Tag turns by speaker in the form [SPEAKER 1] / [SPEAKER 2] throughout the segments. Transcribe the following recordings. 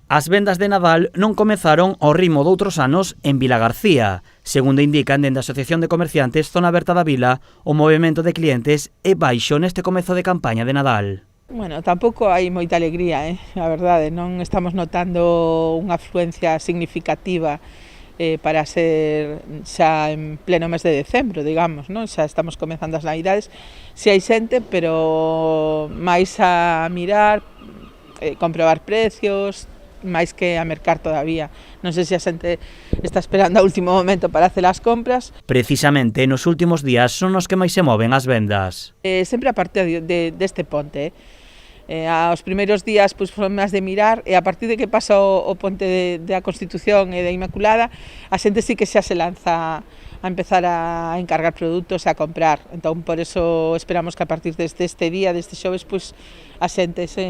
[SPEAKER 1] As vendas de Nadal non comezaron ao ritmo doutros anos en Vilagarcía. Segundo indican dende a Asociación de Comerciantes Zona Aberta da Vila, o movemento de clientes é baixo neste comezo de campaña de Nadal.
[SPEAKER 2] Bueno, tampouco hai moita alegría, a verdade, non estamos notando unha afluencia significativa para ser xa en pleno mes de decembro, digamos, non? Xa estamos comezando as navidades, si hai xente, pero máis a mirar, comprobar precios, máis que a mercar todavía. Non sei se a xente está esperando ao último momento para hacer as compras.
[SPEAKER 1] Precisamente nos últimos días son os que máis se moven as vendas.
[SPEAKER 2] Sempre a partir deste ponte, aos primeiros días pois, foron máis de mirar e a partir de que pasa o ponte da Constitución e da Inmaculada a xente sí que xa se lanza a empezar a encargar produtos e a comprar. Entón, por eso esperamos que a partir deste día, deste xoves, pois, a xente se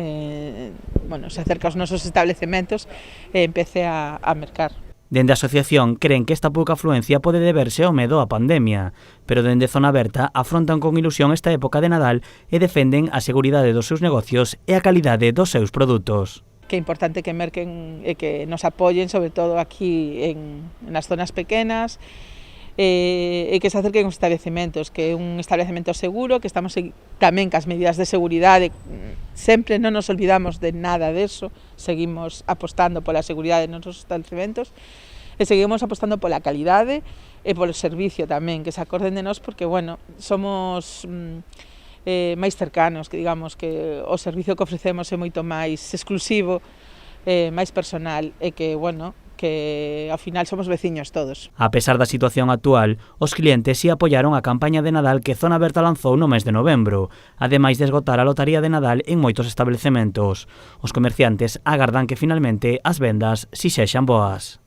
[SPEAKER 2] acerca aos nosos establecementos e empece a mercar.
[SPEAKER 1] Dende a asociación creen que esta pouca afluencia pode deberse ao medo á pandemia, pero dende Zona Aberta afrontan con ilusión esta época de Nadal e defenden a seguridade dos seus negocios e a calidade dos seus produtos.
[SPEAKER 2] Que é importante que merquen e que nos apoyen, sobre todo aquí nas zonas pequenas, e que se acerquen aos establecementos, que é un establecemento seguro, que estamos tamén cas medidas de seguridade, sempre non nos olvidamos de nada deso, seguimos apostando pola seguridade nos nosos estabelecementos e seguimos apostando pola calidade e polo servicio tamén, que se acorden de nós porque, bueno, somos máis cercanos, que digamos que o servicio que ofrecemos é moito máis exclusivo, máis personal e que, bueno, que ao final somos veciños todos.
[SPEAKER 1] A pesar da situación actual, os clientes si apoiaron a campaña de Nadal que Zona Aberta lanzou no mes de novembro, ademais de esgotar a lotaría de Nadal en moitos establecementos. Os comerciantes agardan que finalmente as vendas si sexan boas.